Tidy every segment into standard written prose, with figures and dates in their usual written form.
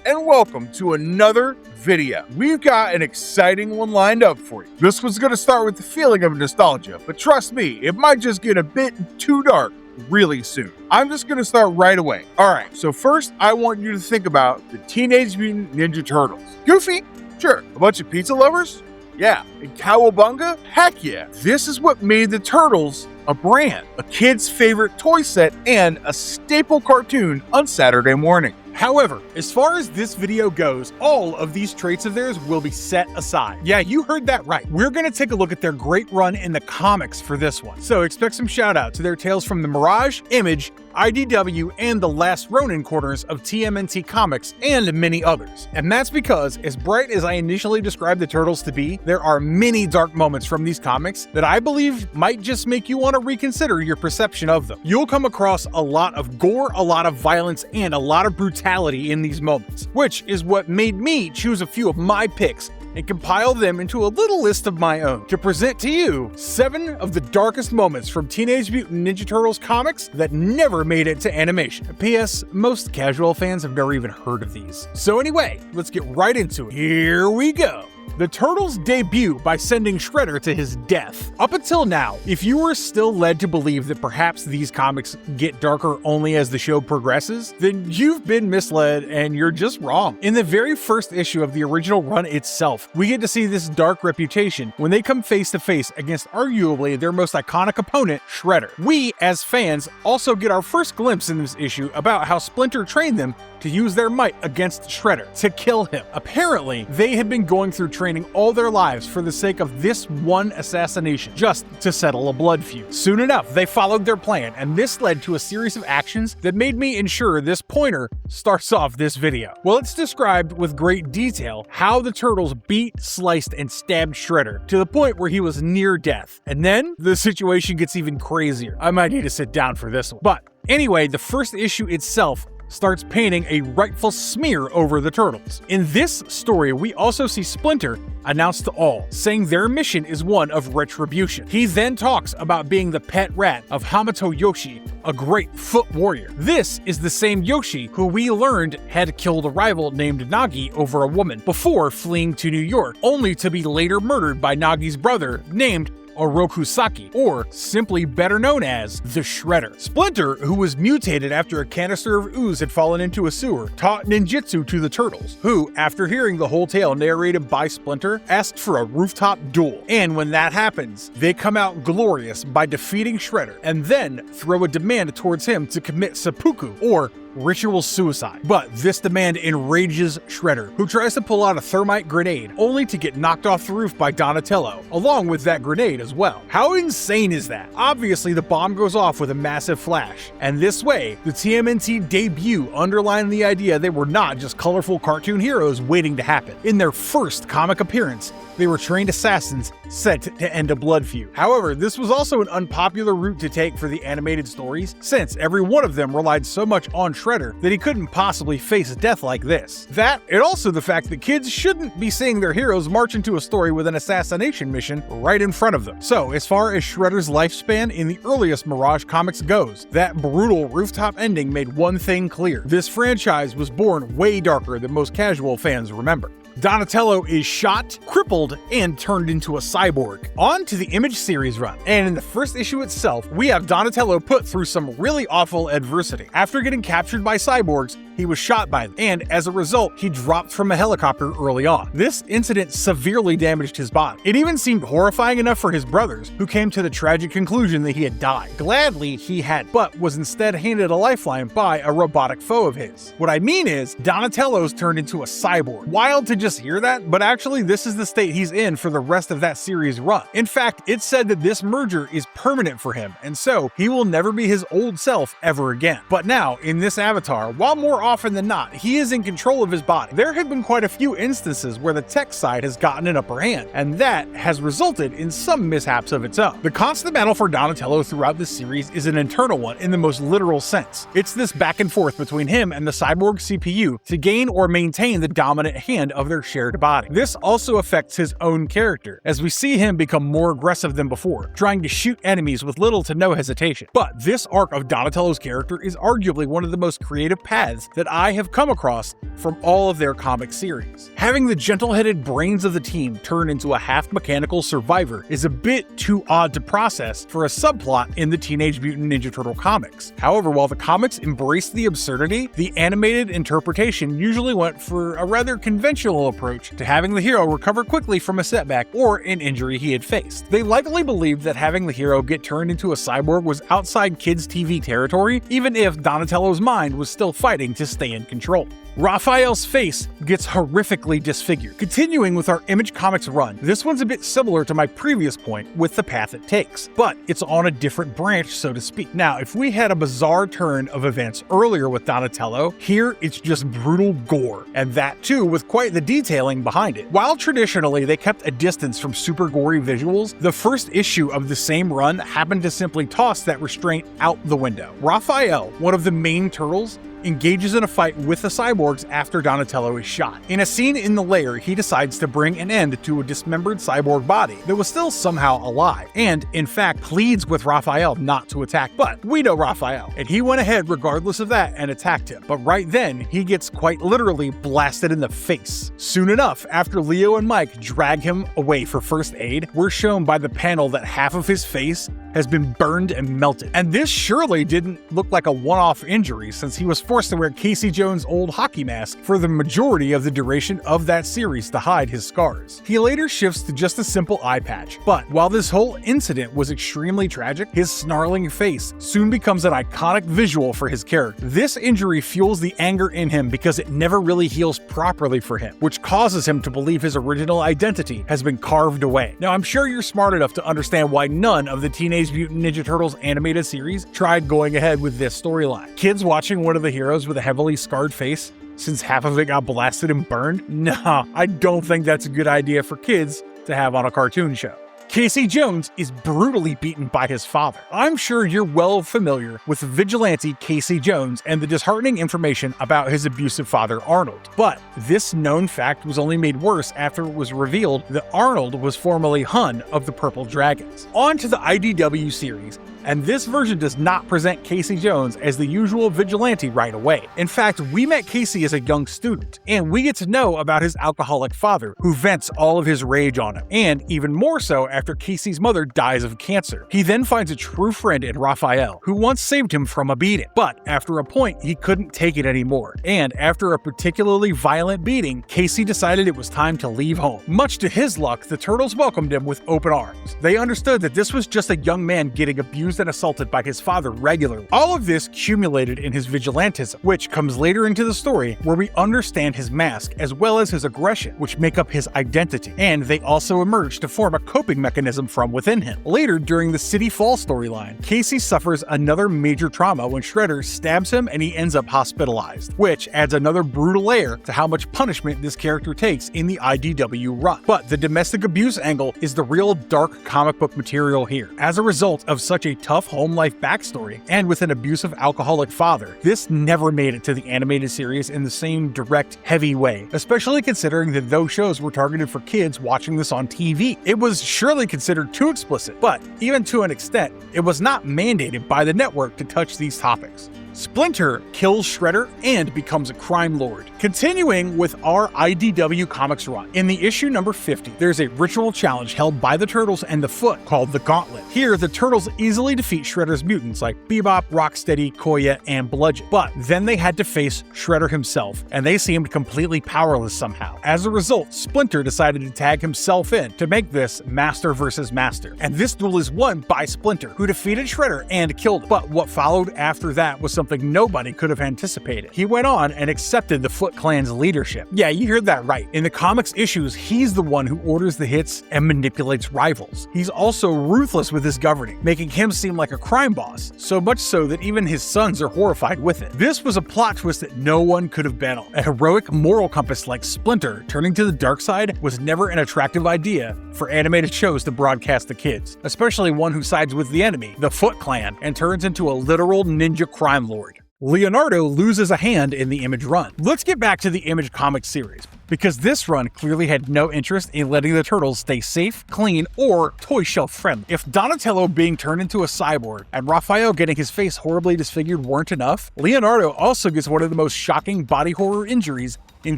and welcome to another video. We've got an exciting one lined up for you. This one's going to start with the feeling of nostalgia, but trust me, it might just get a bit too dark really soon. I'm just going to start right away. Alright, so first I want you to think about the Teenage Mutant Ninja Turtles. Goofy? Sure. A bunch of pizza lovers? Yeah. And Cowabunga? Heck yeah. This is what made the Turtles a brand, a kid's favorite toy set, and a staple cartoon on Saturday morning. However, as far as this video goes, all of these traits of theirs will be set aside. Yeah, you heard that right. We're gonna take a look at their great run in the comics for this one. So expect some shout out to their tales from the Mirage, Image, IDW, and the Last Ronin corners of TMNT comics, and many others. And that's because, as bright as I initially described the Turtles to be, there are many dark moments from these comics that I believe might just make you want to reconsider your perception of them. You'll come across a lot of gore, a lot of violence, and a lot of brutality in these moments, which is what made me choose a few of my picks and compile them into a little list of my own to present to you 7 of the darkest moments from Teenage Mutant Ninja Turtles comics that never made it to animation. P.S. Most casual fans have never even heard of these. So anyway, let's get right into it. Here we go. The Turtles debut by sending Shredder to his death. Up until now, if you were still led to believe that perhaps these comics get darker only as the show progresses, then you've been misled and you're just wrong. In the very first issue of the original run itself, we get to see this dark reputation when they come face to face against arguably their most iconic opponent, Shredder. We, as fans, also get our first glimpse in this issue about how Splinter trained them to use their might against Shredder, to kill him. Apparently, they had been going through training all their lives for the sake of this one assassination, just to settle a blood feud. Soon enough, they followed their plan, and this led to a series of actions that made me ensure this pointer starts off this video. Well, it's described with great detail how the Turtles beat, sliced, and stabbed Shredder to the point where he was near death. And then, the situation gets even crazier. I might need to sit down for this one. But anyway, the first issue itself starts painting a rightful smear over the Turtles. In this story, we also see Splinter announce to all, saying their mission is one of retribution. He then talks about being the pet rat of Hamato Yoshi, a great foot warrior. This is the same Yoshi who we learned had killed a rival named Nagi over a woman before fleeing to New York, only to be later murdered by Nagi's brother named Orokusaki, or simply better known as the Shredder. Splinter, who was mutated after a canister of ooze had fallen into a sewer, taught ninjutsu to the Turtles, who, after hearing the whole tale narrated by Splinter, asked for a rooftop duel. And when that happens, they come out glorious by defeating Shredder, and then throw a demand towards him to commit seppuku, or ritual suicide. But this demand enrages Shredder, who tries to pull out a thermite grenade, only to get knocked off the roof by Donatello, along with that grenade as well. How insane is that? Obviously, the bomb goes off with a massive flash, and this way, the TMNT debut underlined the idea they were not just colorful cartoon heroes waiting to happen. In their first comic appearance, they were trained assassins set to end a blood feud. However, this was also an unpopular route to take for the animated stories, since every one of them relied so much on Shredder that he couldn't possibly face death like this. That, and also the fact that kids shouldn't be seeing their heroes march into a story with an assassination mission right in front of them. So, as far as Shredder's lifespan in the earliest Mirage comics goes, that brutal rooftop ending made one thing clear. This franchise was born way darker than most casual fans remember. Donatello is shot, crippled, and turned into a cyborg. On to the Image series run, and in the first issue itself, we have Donatello put through some really awful adversity. After getting captured by cyborgs, he was shot by them, and as a result, he dropped from a helicopter early on. This incident severely damaged his body. It even seemed horrifying enough for his brothers, who came to the tragic conclusion that he had died. Gladly, he had, but was instead handed a lifeline by a robotic foe of his. What I mean is, Donatello's turned into a cyborg. Wild to just hear that, but actually this is the state he's in for the rest of that series run. In fact, it's said that this merger is permanent for him, and so he will never be his old self ever again. But now, in this avatar, while more often than not, he is in control of his body, there have been quite a few instances where the tech side has gotten an upper hand, and that has resulted in some mishaps of its own. The constant battle for Donatello throughout this series is an internal one in the most literal sense. It's this back and forth between him and the cyborg CPU to gain or maintain the dominant hand of their shared body. This also affects his own character, as we see him become more aggressive than before, trying to shoot enemies with little to no hesitation. But this arc of Donatello's character is arguably one of the most creative paths that I have come across from all of their comic series. Having the gentle-headed brains of the team turn into a half-mechanical survivor is a bit too odd to process for a subplot in the Teenage Mutant Ninja Turtle comics. However, while the comics embraced the absurdity, the animated interpretation usually went for a rather conventional approach to having the hero recover quickly from a setback or an injury he had faced. They likely believed that having the hero get turned into a cyborg was outside kids' TV territory, even if Donatello's mind was still fighting to stay in control. Raphael's face gets horrifically disfigured. Continuing with our Image Comics run, this one's a bit similar to my previous point with the path it takes, but it's on a different branch, so to speak. Now, if we had a bizarre turn of events earlier with Donatello, here it's just brutal gore, and that too with quite the detailing behind it. While traditionally they kept a distance from super gory visuals, the first issue of the same run happened to simply toss that restraint out the window. Raphael, one of the main turtles, engages in a fight with the cyborgs after Donatello is shot. In a scene in the lair, he decides to bring an end to a dismembered cyborg body that was still somehow alive, and in fact pleads with Raphael not to attack, but we know Raphael, and he went ahead regardless of that and attacked him. But right then, he gets quite literally blasted in the face. Soon enough, after Leo and Mike drag him away for first aid, we're shown by the panel that half of his face has been burned and melted. And this surely didn't look like a one-off injury, since he was forced to wear Casey Jones' old hockey mask for the majority of the duration of that series to hide his scars. He later shifts to just a simple eye patch, but while this whole incident was extremely tragic, his snarling face soon becomes an iconic visual for his character. This injury fuels the anger in him because it never really heals properly for him, which causes him to believe his original identity has been carved away. Now, I'm sure you're smart enough to understand why none of the Teenage Mutant Ninja Turtles animated series tried going ahead with this storyline. Kids watching one of the heroes with a heavily scarred face, since half of it got blasted and burned? Nah, I don't think that's a good idea for kids to have on a cartoon show. Casey Jones is brutally beaten by his father. I'm sure you're well familiar with vigilante Casey Jones and the disheartening information about his abusive father Arnold. But this known fact was only made worse after it was revealed that Arnold was formerly Hun of the Purple Dragons. On to the IDW series, and this version does not present Casey Jones as the usual vigilante right away. In fact, we met Casey as a young student, and we get to know about his alcoholic father, who vents all of his rage on him, and even more so after Casey's mother dies of cancer. He then finds a true friend in Raphael, who once saved him from a beating, but after a point, he couldn't take it anymore, and after a particularly violent beating, Casey decided it was time to leave home. Much to his luck, the Turtles welcomed him with open arms. They understood that this was just a young man getting abused and assaulted by his father regularly. All of this accumulated in his vigilantism, which comes later into the story where we understand his mask as well as his aggression, which make up his identity, and they also emerge to form a coping mechanism from within him. Later, during the City Fall storyline, Casey suffers another major trauma when Shredder stabs him and he ends up hospitalized, which adds another brutal layer to how much punishment this character takes in the IDW run. But the domestic abuse angle is the real dark comic book material here. As a result of such a tough home life backstory, and with an abusive alcoholic father, this never made it to the animated series in the same direct, heavy way, especially considering that those shows were targeted for kids watching this on TV. It was surely considered too explicit, but even to an extent, it was not mandated by the network to touch these topics. Splinter kills Shredder and becomes a crime lord. Continuing with our IDW Comics run, in the issue number 50, there's a ritual challenge held by the Turtles and the Foot called the Gauntlet. Here, the Turtles easily defeat Shredder's mutants like Bebop, Rocksteady, Koya, and Bludgeon. But then they had to face Shredder himself, and they seemed completely powerless somehow. As a result, Splinter decided to tag himself in to make this Master versus Master. And this duel is won by Splinter, who defeated Shredder and killed him. But what followed after that was something nobody could have anticipated. He went on and accepted the Foot Clan's leadership. Yeah, you heard that right. In the comics issues, he's the one who orders the hits and manipulates rivals. He's also ruthless with his governing, making him seem like a crime boss, so much so that even his sons are horrified with it. This was a plot twist that no one could have bet on. A heroic moral compass like Splinter turning to the dark side was never an attractive idea for animated shows to broadcast to kids, especially one who sides with the enemy, the Foot Clan, and turns into a literal ninja crime lord. Leonardo loses a hand in the Image run. Let's get back to the Image comic series. because this run clearly had no interest in letting the Turtles stay safe, clean, or toy shelf friendly. If Donatello being turned into a cyborg and Raphael getting his face horribly disfigured weren't enough, Leonardo also gets one of the most shocking body horror injuries in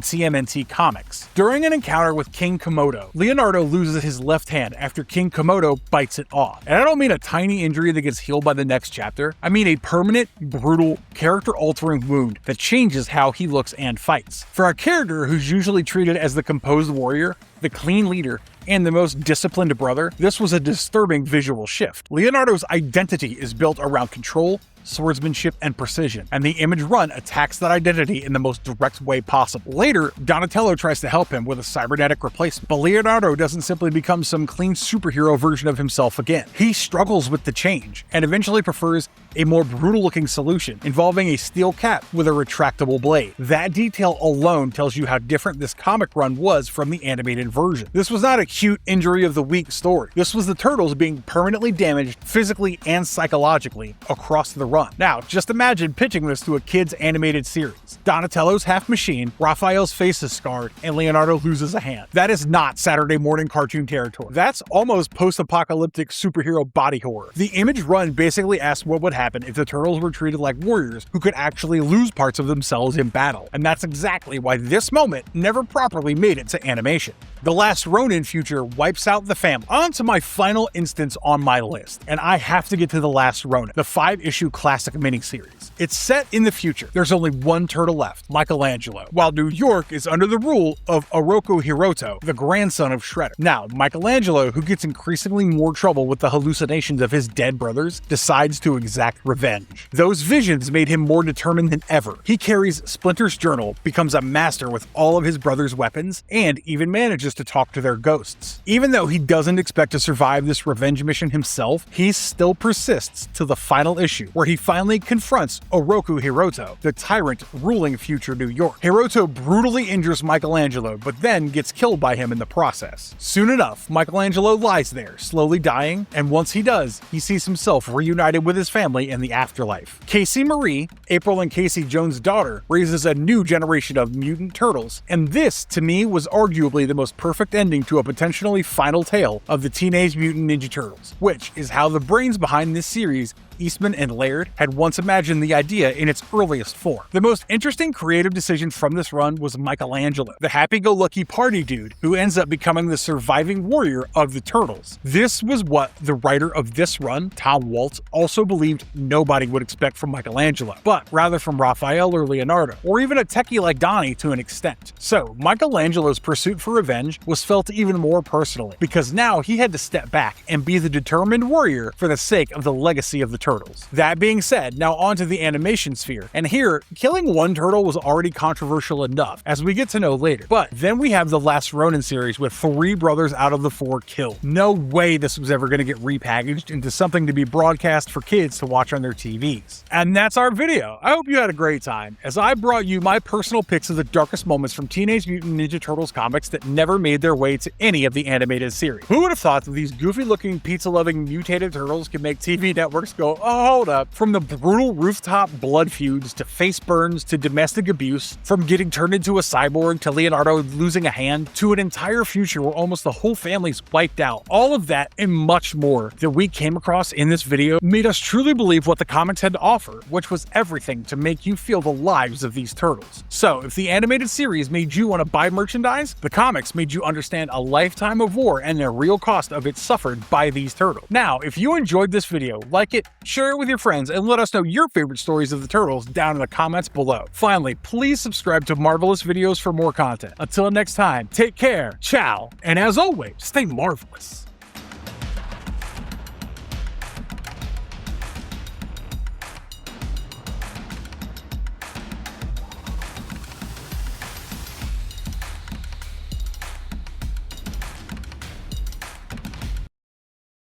TMNT comics. During an encounter with King Komodo, Leonardo loses his left hand after King Komodo bites it off. And I don't mean a tiny injury that gets healed by the next chapter. I mean a permanent, brutal, character-altering wound that changes how he looks and fights. For a character who's usually treated as the composed warrior, the clean leader, and the most disciplined brother, this was a disturbing visual shift. Leonardo's identity is built around control, swordsmanship, and precision, and the Image run attacks that identity in the most direct way possible. Later, Donatello tries to help him with a cybernetic replacement, but Leonardo doesn't simply become some clean superhero version of himself again. He struggles with the change, and eventually prefers a more brutal-looking solution, involving a steel cap with a retractable blade. That detail alone tells you how different this comic run was from the animated version. This was not a cute injury of the week story. This was the Turtles being permanently damaged physically and psychologically across the run. Now, just imagine pitching this to a kid's animated series. Donatello's half machine, Raphael's face is scarred, and Leonardo loses a hand. That is not Saturday morning cartoon territory. That's almost post-apocalyptic superhero body horror. The Image run basically asks what would happen if the Turtles were treated like warriors who could actually lose parts of themselves in battle. And that's exactly why this moment never properly made it to animation. The Last Ronin future wipes out the family. On to my final instance on my list, and I have to get to The Last Ronin, the 5-issue classic miniseries. It's set in the future. There's only one turtle left, Michelangelo, while New York is under the rule of Oroku Hiroto, the grandson of Shredder. Now, Michelangelo, who gets increasingly more trouble with the hallucinations of his dead brothers, decides to exact revenge. Those visions made him more determined than ever. He carries Splinter's journal, becomes a master with all of his brothers' weapons, and even manages to talk to their ghosts. Even though he doesn't expect to survive this revenge mission himself, he still persists to the final issue, where he finally confronts Oroku Hiroto, the tyrant ruling future New York. Hiroto brutally injures Michelangelo, but then gets killed by him in the process. Soon enough, Michelangelo lies there, slowly dying, and once he does, he sees himself reunited with his family in the afterlife. Casey Marie, April and Casey Jones' daughter, raises a new generation of mutant turtles, and this, to me, was arguably the most perfect ending to a potentially final tale of the Teenage Mutant Ninja Turtles, which is how the brains behind this series, Eastman and Laird, had once imagined the idea in its earliest form. The most interesting creative decision from this run was Michelangelo, the happy-go-lucky party dude who ends up becoming the surviving warrior of the Turtles. This was what the writer of this run, Tom Waltz, also believed nobody would expect from Michelangelo, but rather from Raphael or Leonardo, or even a techie like Donnie to an extent. So, Michelangelo's pursuit for revenge was felt even more personally, because now he had to step back and be the determined warrior for the sake of the legacy of the Turtles. That being said, now onto the animation sphere, and here, killing one turtle was already controversial enough, as we get to know later. But then we have the Last Ronin series with 3 brothers out of the 4 killed. No way this was ever going to get repackaged into something to be broadcast for kids to watch on their TVs. And that's our video. I hope you had a great time, as I brought you my personal picks of the darkest moments from Teenage Mutant Ninja Turtles comics that never made their way to any of the animated series. Who would have thought that these goofy-looking, pizza-loving, mutated turtles could make TV networks go, oh, hold up. From the brutal rooftop blood feuds to face burns to domestic abuse, from getting turned into a cyborg to Leonardo losing a hand to an entire future where almost the whole family's wiped out. All of that and much more that we came across in this video made us truly believe what the comics had to offer, which was everything to make you feel the lives of these turtles. So if the animated series made you want to buy merchandise, the comics made you understand a lifetime of war and the real cost of it suffered by these turtles. Now, if you enjoyed this video, like it, share it with your friends, and let us know your favorite stories of the Turtles down in the comments below. Finally, please subscribe to Marvelous Videos for more content. Until next time, take care, ciao, and as always, stay marvelous.